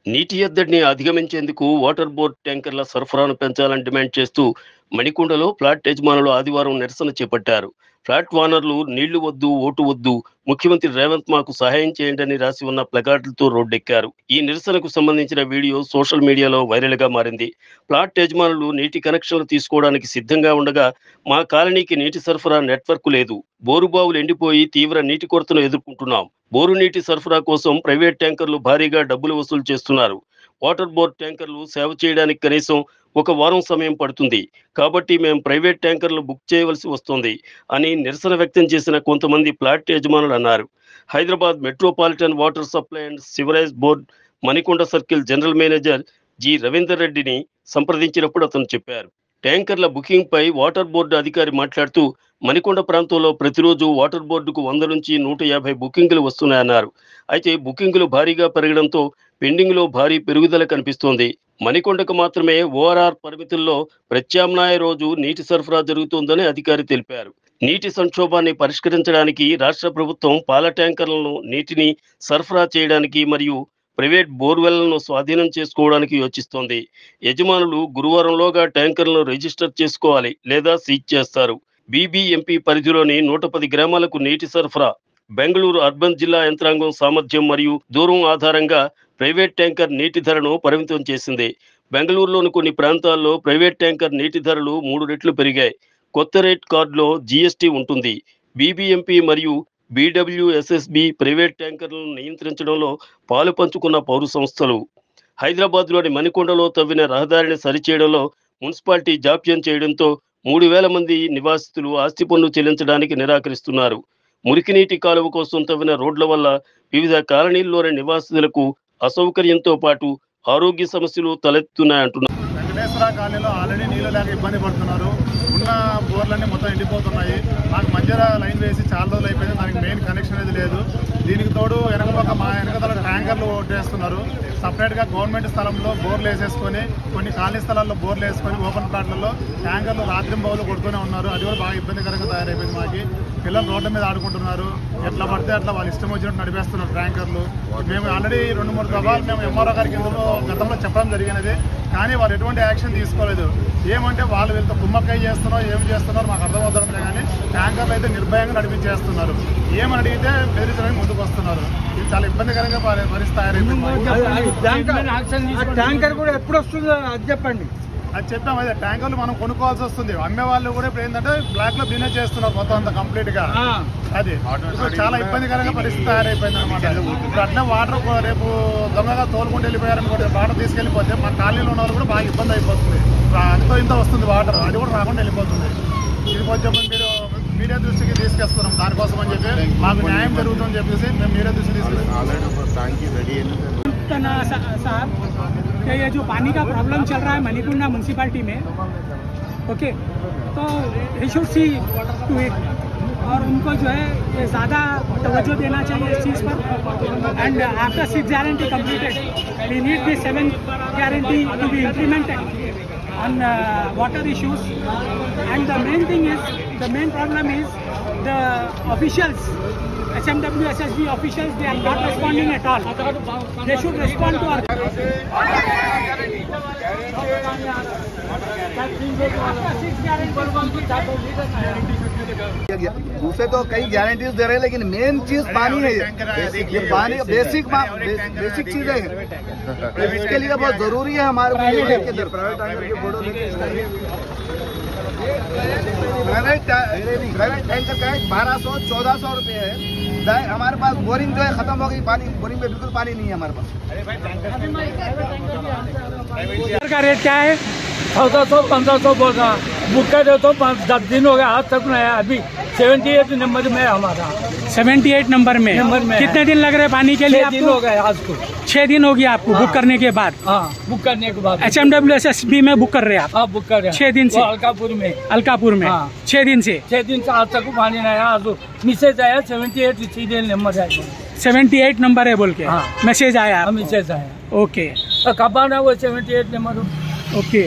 నీటి ఎద్దడిని అధిగమించేందుకు water board ట్యాంకర్ల సరఫరాను పెంచాలని డిమాండ్ చేస్తూ మణికొండలో ఫ్లాట్ యజమానులు ఆదివారం నిరసన చేపట్టారు. ఫ్లాట్ ఓనర్లు నీళ్లు వద్దు, ఓటు వద్దు, ముఖ్యమంత్రి రేవంత్ మాకు సహాయం చేయండి అని రాసి ఉన్న ప్లకార్డులతో రోడ్డెక్కారు. ఈ నిరసనకు సంబంధించిన వీడియో సోషల్ మీడియాలో వైరల్ గా మారింది. ఫ్లాట్ యజమానులు నీటి కనెక్షన్లు తీసుకోవడానికి సిద్ధంగా ఉండగా మా కాలనీకి నీటి సరఫరా నెట్వర్క్ లేదు, బోరుబావులు ఎండిపోయి తీవ్ర నీటి కొరతను ఎదుర్కొంటున్నాం, బోరు నీటి సరఫరా కోసం ప్రైవేట్ ట్యాంకర్లు భారీగా డబ్బులు వసూలు చేస్తున్నారు, వాటర్ బోర్డు ట్యాంకర్లు సేవ చేయడానికి కనీసం ఒక వారం సమయం పడుతుంది, కాబట్టి మేము ప్రైవేట్ ట్యాంకర్లు బుక్ చేయవలసి వస్తుంది అని నిరసన వ్యక్తం చేసిన కొంతమంది ఫ్లాట్ యజమానులు అన్నారు. Hyderabad metropolitan water supply and sewerage board Manikonda circle general manager G Ravinder రెడ్డిని సంప్రదించినప్పుడు అతను చెప్పారు. ట్యాంకర్ల బుకింగ్ పై వాటర్ బోర్డు అధికారి మాట్లాడుతూ మణికొండ ప్రాంతంలో ప్రతిరోజు వాటర్ బోర్డుకు 100 నుంచి 150 బుకింగ్లు వస్తున్నాయన్నారు. అయితే బుకింగ్లు భారీగా పెరగడంతో పెండింగ్ లో భారీ పెరుగుదల కనిపిస్తోంది. మణికొండకు మాత్రమే ఓఆర్ఆర్ పరిమితుల్లో ప్రత్యామ్నాయ రోజు నీటి సరఫరా జరుగుతోందని అధికారి తెలిపారు. నీటి సంక్షోభాన్ని పరిష్కరించడానికి రాష్ట్ర ప్రభుత్వం పాల ట్యాంకర్లను నీటిని సరఫరా చేయడానికి మరియు ప్రైవేట్ బోర్వెల్లను స్వాధీనం చేసుకోవడానికి యోచిస్తోంది. యజమానులు గురువారంలోగా ట్యాంకర్లను రిజిస్టర్ చేసుకోవాలి లేదా సీజ్ చేస్తారు. బీబీఎంపీ పరిధిలోని 110 గ్రామాలకు నీటి సరఫరా. బెంగళూరు అర్బన్ జిల్లా యంత్రాంగం సామర్థ్యం మరియు దూరం ఆధారంగా ప్రైవేట్ ట్యాంకర్ నీటి ధరను పరిమితం చేసింది. బెంగళూరులోని కొన్ని ప్రాంతాల్లో ప్రైవేట్ ట్యాంకర్ నీటి ధరలు 3 రెట్లు పెరిగాయి. కొత్త రేట్ కార్డులో జీఎస్టీ ఉంటుంది. బీబీఎంపీ మరియు BWSSB ప్రైవేట్ ట్యాంకర్లను నియంత్రించడంలో పాలు పంచుకున్న పౌర సంస్థలు. హైదరాబాద్లోని మణికొండలో తవ్విన రహదారిని సరిచేయడంలో మున్సిపాలిటీ జాప్యం చేయడంతో 3000 మంది నివాసితులు ఆస్తి పన్ను చెల్లించడానికి నిరాకరిస్తున్నారు. మురికినీటి కాలువ కోసం తవ్విన రోడ్ల వల్ల వివిధ కాలనీల్లోని నివాసితులకు అసౌకర్యంతో పాటు ఆరోగ్య సమస్యలు తలెత్తున్నాయంటున్నారు. వెంకటేశ్వర కాలనీలో ఆల్రెడీ నీళ్ళు లేక ఇబ్బంది పడుతున్నారు. ఉన్న బోర్లన్నీ మొత్తం ఎండిపోతున్నాయి. మాకు మంజరా లైన్ వేసి చాలా రోజులు అయిపోయింది. దానికి మెయిన్ కనెక్షన్ అనేది లేదు. దీనికి తోడు మా వెనకతల ట్యాంకర్లు ఓటేస్తున్నారు. సపరేట్గా గవర్నమెంట్ స్థలంలో బోర్లు వేసేసుకొని కొన్ని ఖాళీ స్థలాల్లో బోర్లు వేసుకొని ఓపెన్ ప్లాట్లలో ట్యాంకర్లు రాత్రింబవులు కొడుతూనే ఉన్నారు. అది కూడా బాగా ఇబ్బందికరంగా తయారైపోయింది. మాకు పిల్లలు రోడ్ల మీద ఆడుకుంటున్నారు. ఎట్లా పడితే అట్లా వాళ్ళు ఇష్టం వచ్చినట్టు నడిపేస్తున్నారు ట్యాంకర్లు. మేము ఆల్రెడీ 2-3 దఫాలు మేము ఎంఆర్ఓ గారికి గతంలో చెప్పడం జరిగినది. కానీ వాళ్ళు ఎటువంటి యాక్షన్ తీసుకోలేదు. ఏమంటే వాళ్ళు వీళ్ళతో కుమ్మక్కయ్య చేస్తున్నారు, ఏం చేస్తున్నారు మాకు అర్థమవుతుంది. కానీ ట్యాంకర్లు అయితే నిర్భయంగా నడిపించేస్తున్నారు. ఏమని అడిగితే బెదిరించడానికి ముందుకు వస్తున్నారు. ఇది చాలా ఇబ్బందికరంగా పరిస్థితి తయారైపోయింది. ట్యాంకర్ కూడా ఎప్పుడు వస్తుందో అది చెప్పండి. అది చెప్పాము. అదే ట్యాంకర్లు మనం కొనుక్కోవాల్సి వస్తుంది. అమ్మే వాళ్ళు కూడా ఇప్పుడు ఏంటంటే బ్లాక్ లో బిజినెస్ చేస్తున్నారు మొత్తం అంతా కంప్లీట్ గా. అది ఇప్పుడు చాలా ఇబ్బందికరంగా పరిస్థితి తయారైపోయింది అనమాట. ఇప్పుడు అట్లా వాటర్ రేపు దొంగగా తోలుకుంటూ వెళ్ళిపోయారనుకోండి, వాటర్ తీసుకెళ్లిపోతే మా కాలనీలో ఉన్న వాళ్ళు కూడా బాగా ఇబ్బంది అయిపోతుంది. అంతో ఇంత వస్తుంది వాటర్, అది కూడా రాకుండా వెళ్ళిపోతుంది. ఇది కొంచెం మీరు మీడియా దృష్టికి తీసుకొస్తున్నాం. దానికోసం అని చెప్పి మాకు న్యాయం జరుగుతుందని చెప్పేసి మేము మీడియా దృష్టికి తీసుకొస్తాం. ये जो पानी का प्रॉब्लम चल रहा है मणिकुंडा म्यूनसिपालिटी में, ओके, तो he should see to it और उनको जो है ये ज़्यादा तवज्जो देना चाहिए इस चीज़ पर. And after 6 guarantee completed we need the 7 guarantee to be implemented on water issues. And the main thing is, the main problem is the officials, SMW, SSB officials, they are not responding at all. They should respond to our दूसरे तो कई guarantees दे रहे हैं, लेकिन main चीज पानी है. ये पानी बेसिक चीज है. इसके लिए बहुत जरूरी है हमारे प्राइवेट टैंकर के फोटो प्राइवेट टैंकर का 1200-1400 रुपये है. हमारे पास बोरिंग जो है खत्म हो गई, पानी बोरिंग में बिल्कुल पानी नहीं है हमारे पास. का रेट क्या है? 1400-1500 बोल रहा. बुक कर दे तो 5-10 दिन हो गया, आज तक नहीं आया. अभी 78 नंबर में हमारा. 78 नंबर में कितने दिन लग रहे पानी के लिए? 6 दिन हो गए आज को. 6 दिन हो गया आपको बुक करने के बाद? हाँ, बुक करने के बाद. HMW SSB में बुक कर रहे हैं आप? हाँ, बुक कर रहे हैं. 6 दिन से अलकापुर में. हाँ. 6 दिन से आज तक पानी नहीं आया. आज मैसेज आया 78 नंबर है. 78 नंबर है बोल के हाँ. मैसेज आया? मैसेज आया. ओके, कब आना वो 78 नंबर? ओके.